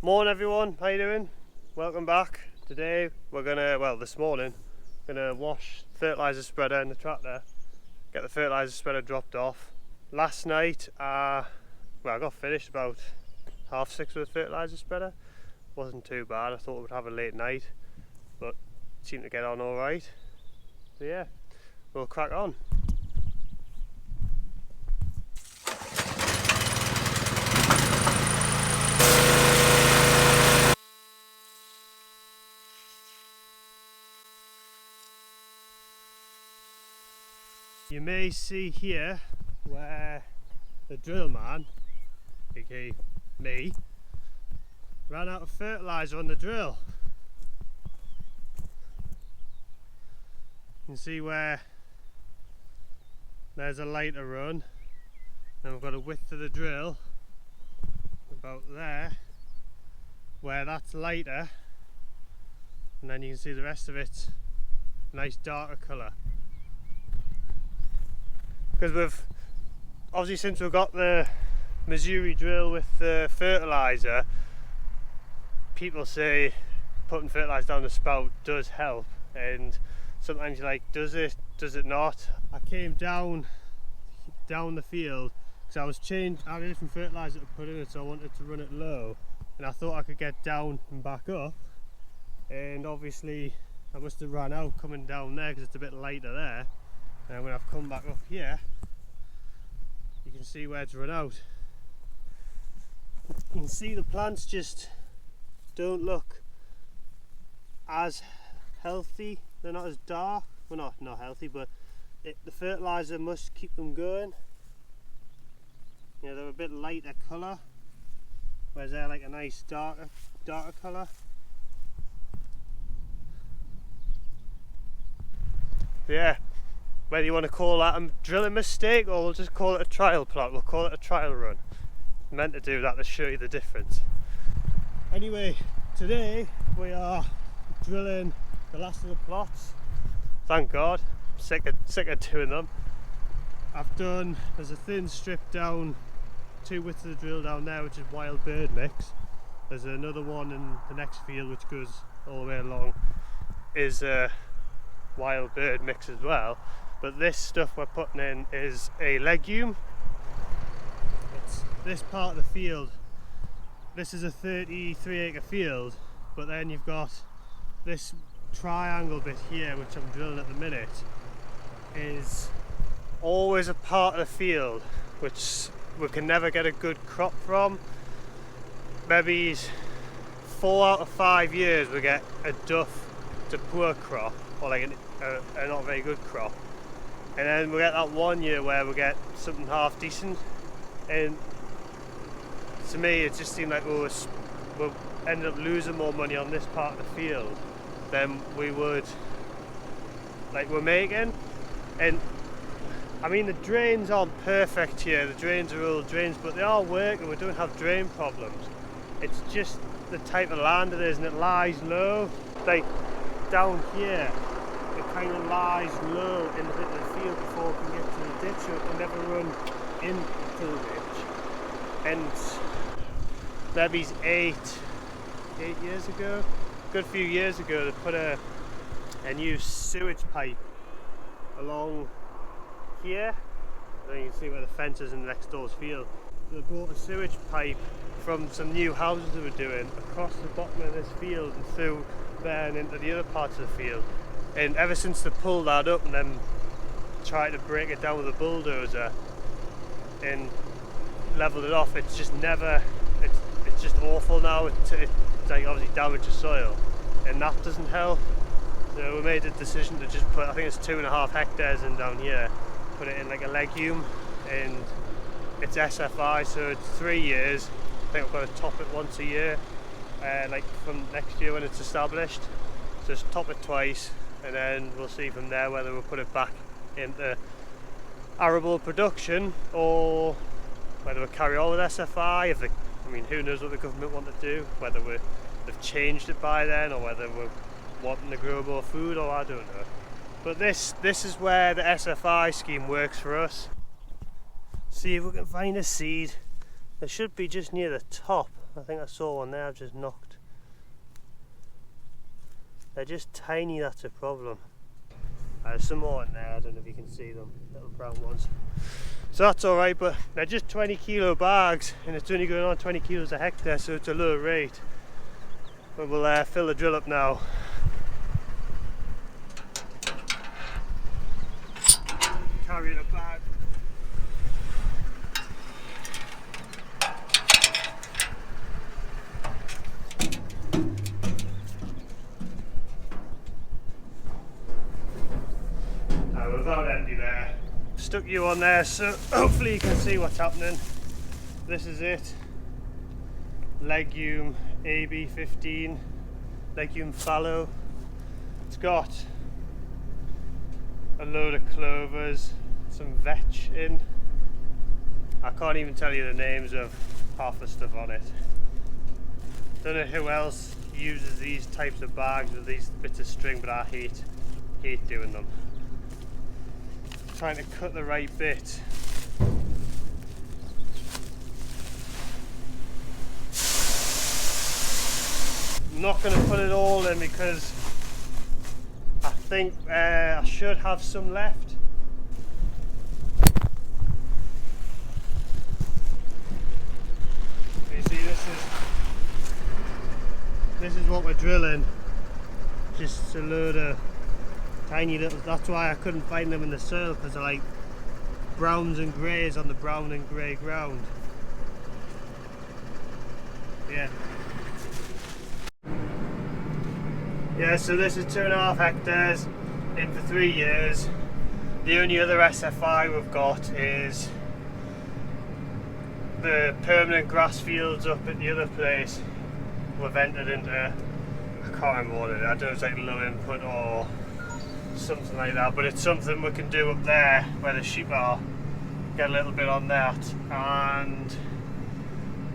Morning everyone, how you doing? Welcome back. Today we're this morning, gonna wash the fertiliser spreader in the tractor, get the fertiliser spreader dropped off. Last night, I got finished about 6:30 with the fertiliser spreader. Wasn't too bad, I thought we'd have a late night, but it seemed to get on alright. So yeah, we'll crack on. You may see here where the drill man, aka me, ran out of fertiliser on the drill. You can see where there's a lighter run, and we've got a width of the drill about there, where that's lighter, and then you can see the rest of it nice darker colour. Because we've obviously, since we've got the Missouri drill with the fertiliser, people say putting fertiliser down the spout does help, and sometimes you're like, does it not? I came down the field because I had a different fertiliser to put in it, so I wanted to run it low, and I thought I could get down and back up, and obviously I must have run out coming down there because it's a bit lighter there. And when I've come back up here, you can see where it's run out. You can see the plants just don't look as healthy. They're not as dark. Well, not healthy, but the fertiliser must keep them going. You know, they're a bit lighter colour, whereas they're like a nice darker colour. Yeah. Whether you want to call that a drilling mistake or we'll just call it a trial plot, we'll call it a trial run. I meant to do that to show you the difference. Anyway, today we are drilling the last of the plots. Thank God, I'm sick of doing them. There's a thin strip down 2 widths of the drill down there, which is wild bird mix. There's another one in the next field which goes all the way along, is wild bird mix as well. But this stuff we're putting in is a legume. It's this part of the field. This is a 33 acre field, but then you've got this triangle bit here, which I'm drilling at the minute, is always a part of the field which we can never get a good crop from. Maybe 4 out of 5 years we get a duff to poor crop, or like a not very good crop. And then we get that 1 year where we get something half decent, and to me it just seemed like we'll end up losing more money on this part of the field than we would we're making. And I mean, the drains aren't perfect here, the drains are old drains, but they are working, we don't have drain problems. It's just the type of land it is, and it lies low. Like down here, it kind of lies low in the bit of the field before it can get to the ditch, so it can never run into the ditch. And maybe 8 years ago, a good few years ago, they put a new sewage pipe along here. And you can see where the fence is in the next door's field. They brought a sewage pipe from some new houses they were doing across the bottom of this field and through there and into the other parts of the field. And ever since they pulled that up and then tried to break it down with a bulldozer and leveled it off, it's just it's just awful now. It's like obviously damages soil, and that doesn't help. So we made the decision to just put, I think it's 2.5 hectares in down here, put it in like a legume, and it's SFI, so it's 3 years. I think we're going to top it once a year, like from next year when it's established. So just top it twice, and then we'll see from there whether we'll put it back into arable production or whether we'll carry on with SFI. I mean, who knows what the government want to do, whether they've changed it by then or whether we're wanting to grow more food, or I don't know. But this is where the SFI scheme works for us. See if we can find a seed. There should be just near the top. I think I saw one there I've just knocked. They're just tiny, that's a problem. There's some more in there, I don't know if you can see them, little brown ones. So that's alright, but they're just 20 kilo bags and it's only going on 20 kilos a hectare, so it's a low rate. But we'll fill the drill up now. Carrying a bag. We're about empty there. Stuck you on there so hopefully you can see what's happening. This is it. Legume AB15. Legume fallow. It's got a load of clovers, some vetch in. I can't even tell you the names of half the stuff on it. Don't know who else uses these types of bags with these bits of string, but I hate doing them. Trying to cut the right bit. I'm not going to put it all in because I think I should have some left. You see, this is what we're drilling. Just a load of tiny little, that's why I couldn't find them in the soil, because they're like browns and greys on the brown and grey ground. Yeah, so this is 2.5 hectares in for 3 years. The only other SFI we've got is the permanent grass fields up at the other place. We've entered into, I can't remember what it is, I don't know if it's like low input or something like that, but it's something we can do up there where the sheep are. Get a little bit on that, and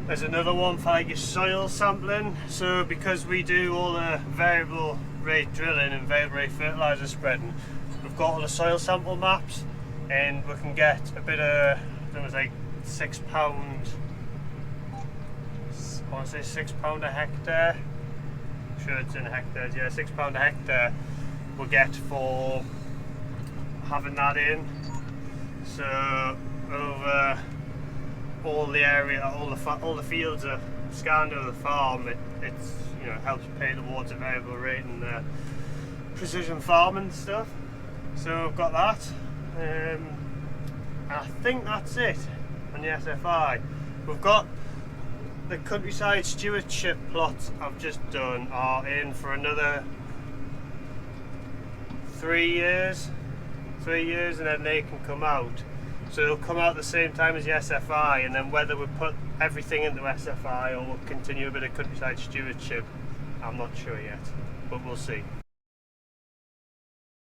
there's another one for like your soil sampling. So because we do all the variable rate drilling and variable rate fertiliser spreading, we've got all the soil sample maps, and we can get a bit of, I think it was like £6, I want to say £6 a hectare. I'm sure it's in hectares, yeah, £6 a hectare we'll get for having that in. So over all the area, all the fields are scanned over the farm. It's you know, helps pay towards a variable rate and precision farming stuff. So I've got that. I think that's it on the SFI. We've got the countryside stewardship plots I've just done are in for another 3 years, and then they can come out. So they'll come out at the same time as the SFI, and then whether we put everything into SFI or we'll continue a bit of countryside stewardship, I'm not sure yet, but we'll see.